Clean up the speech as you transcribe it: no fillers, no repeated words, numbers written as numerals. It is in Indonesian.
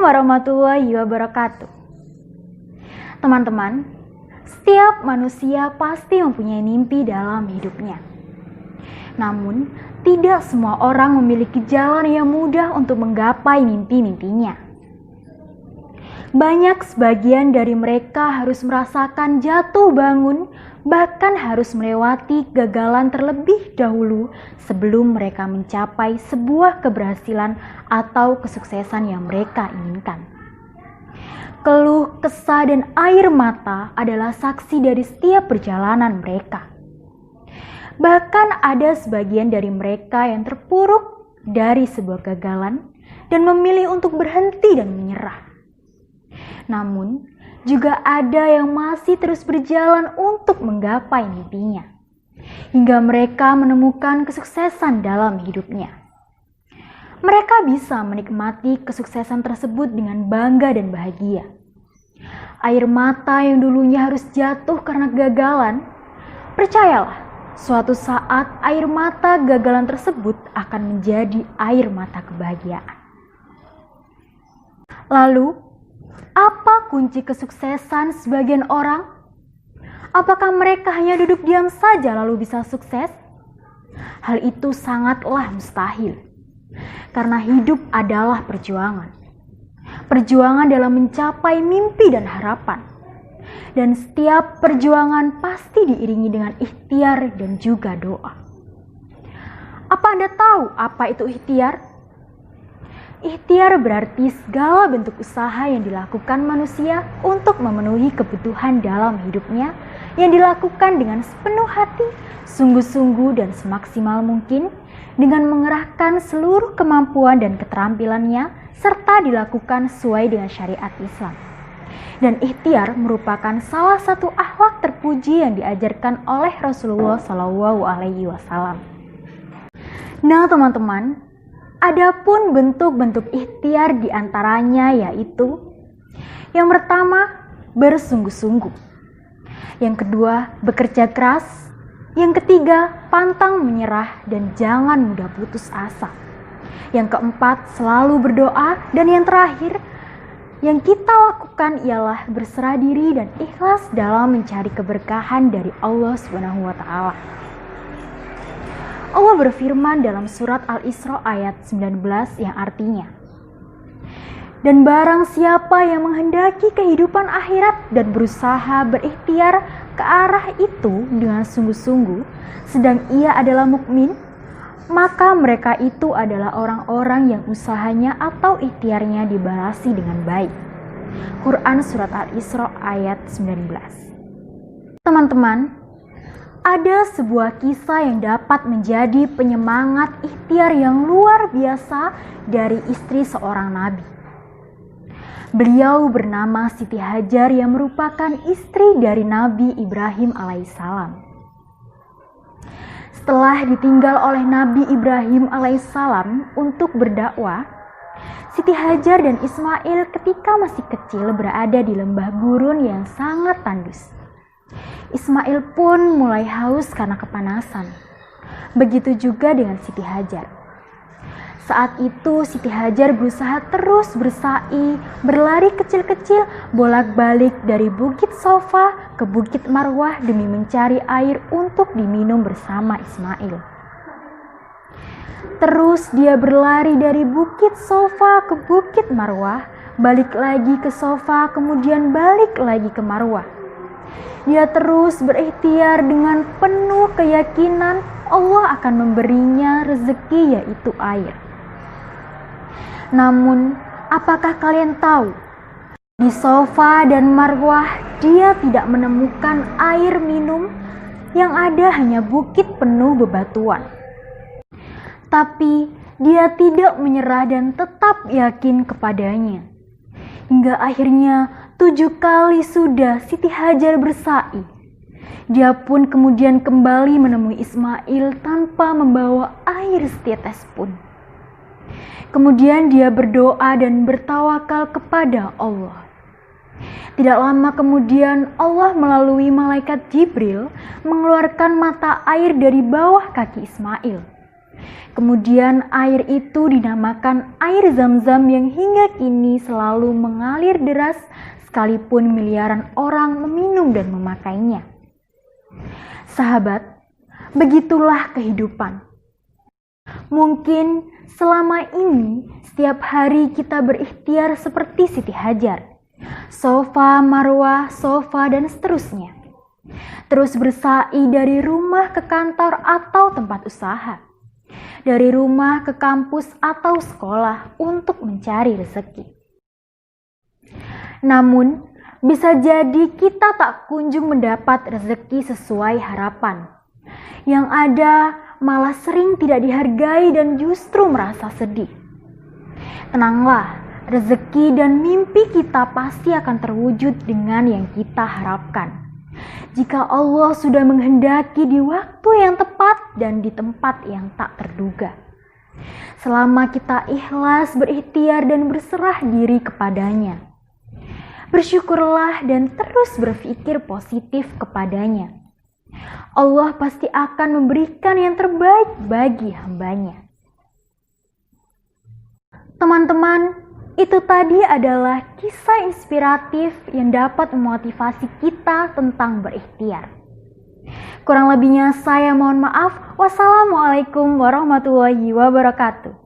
warahmatullahi wabarakatuh. Teman-teman, setiap manusia pasti mempunyai mimpi dalam hidupnya. Namun, tidak semua orang memiliki jalan yang mudah untuk menggapai mimpi-mimpinya. Banyak sebagian dari mereka harus merasakan jatuh bangun, bahkan harus melewati kegagalan terlebih dahulu sebelum mereka mencapai sebuah keberhasilan atau kesuksesan yang mereka inginkan. Keluh, kesah, dan air mata adalah saksi dari setiap perjalanan mereka. Bahkan ada sebagian dari mereka yang terpuruk dari sebuah kegagalan dan memilih untuk berhenti dan menyerah. Namun, juga ada yang masih terus berjalan untuk menggapai mimpinya, hingga mereka menemukan kesuksesan dalam hidupnya. Mereka bisa menikmati kesuksesan tersebut dengan bangga dan bahagia. Air mata yang dulunya harus jatuh karena kegagalan, percayalah, suatu saat air mata kegagalan tersebut akan menjadi air mata kebahagiaan. Lalu, apa kunci kesuksesan sebagian orang? Apakah mereka hanya duduk diam saja lalu bisa sukses? Hal itu sangatlah mustahil. Karena hidup adalah perjuangan. Perjuangan dalam mencapai mimpi dan harapan. Dan setiap perjuangan pasti diiringi dengan ikhtiar dan juga doa. Apa Anda tahu apa itu ikhtiar? Ikhtiar berarti segala bentuk usaha yang dilakukan manusia untuk memenuhi kebutuhan dalam hidupnya yang dilakukan dengan sepenuh hati, sungguh-sungguh dan semaksimal mungkin dengan mengerahkan seluruh kemampuan dan keterampilannya serta dilakukan sesuai dengan syariat Islam. Dan ikhtiar merupakan salah satu akhlak terpuji yang diajarkan oleh Rasulullah SAW. Nah teman-teman, adapun bentuk-bentuk ikhtiar diantaranya yaitu yang pertama, bersungguh-sungguh. Yang kedua, bekerja keras. Yang ketiga, pantang menyerah dan jangan mudah putus asa. Yang keempat, selalu berdoa. Dan yang terakhir, yang kita lakukan ialah berserah diri dan ikhlas dalam mencari keberkahan dari Allah SWT. Allah berfirman dalam surat Al-Isra ayat 19 yang artinya, dan barang siapa yang menghendaki kehidupan akhirat dan berusaha berikhtiar ke arah itu dengan sungguh-sungguh, sedang ia adalah mukmin, maka mereka itu adalah orang-orang yang usahanya atau ikhtiarnya dibalasi dengan baik. Quran surat Al-Isra ayat 19. Teman-teman, ada sebuah kisah yang dapat menjadi penyemangat ikhtiar yang luar biasa dari istri seorang nabi. Beliau bernama Siti Hajar yang merupakan istri dari Nabi Ibrahim alaihissalam. Setelah ditinggal oleh Nabi Ibrahim alaihissalam untuk berdakwah, Siti Hajar dan Ismail ketika masih kecil berada di lembah gurun yang sangat tandus. Ismail pun mulai haus karena kepanasan. Begitu juga dengan Siti Hajar. Saat itu Siti Hajar berusaha terus bersa'i, berlari kecil-kecil, bolak-balik dari Bukit Sofa ke Bukit Marwah demi mencari air untuk diminum bersama Ismail. Terus dia berlari dari Bukit Sofa ke Bukit Marwah, balik lagi ke Sofa, kemudian balik lagi ke Marwah. Dia terus berikhtiar dengan penuh keyakinan Allah akan memberinya rezeki yaitu air. Namun, apakah kalian tahu? Di Sofa dan Marwah dia tidak menemukan air minum, yang ada hanya bukit penuh bebatuan. Tapi dia tidak menyerah dan tetap yakin kepadanya. Hingga akhirnya 7 kali sudah Siti Hajar bersa'i. Dia pun kemudian kembali menemui Ismail tanpa membawa air setetes pun. Kemudian dia berdoa dan bertawakal kepada Allah. Tidak lama kemudian Allah melalui malaikat Jibril mengeluarkan mata air dari bawah kaki Ismail. Kemudian air itu dinamakan air Zam-Zam yang hingga kini selalu mengalir deras sekalipun miliaran orang meminum dan memakainya. Sahabat, begitulah kehidupan. Mungkin selama ini setiap hari kita berikhtiar seperti Siti Hajar, Safa, Marwah, Safa, dan seterusnya. Terus bersa'i dari rumah ke kantor atau tempat usaha, dari rumah ke kampus atau sekolah untuk mencari rezeki. Namun, bisa jadi kita tak kunjung mendapat rezeki sesuai harapan. Yang ada malah sering tidak dihargai dan justru merasa sedih. Tenanglah, rezeki dan mimpi kita pasti akan terwujud dengan yang kita harapkan. Jika Allah sudah menghendaki di waktu yang tepat dan di tempat yang tak terduga. Selama kita ikhlas berikhtiar dan berserah diri kepadanya. Bersyukurlah dan terus berpikir positif kepadanya. Allah pasti akan memberikan yang terbaik bagi hambanya. Teman-teman, itu tadi adalah kisah inspiratif yang dapat memotivasi kita tentang berikhtiar. Kurang lebihnya saya mohon maaf. Wassalamualaikum warahmatullahi wabarakatuh.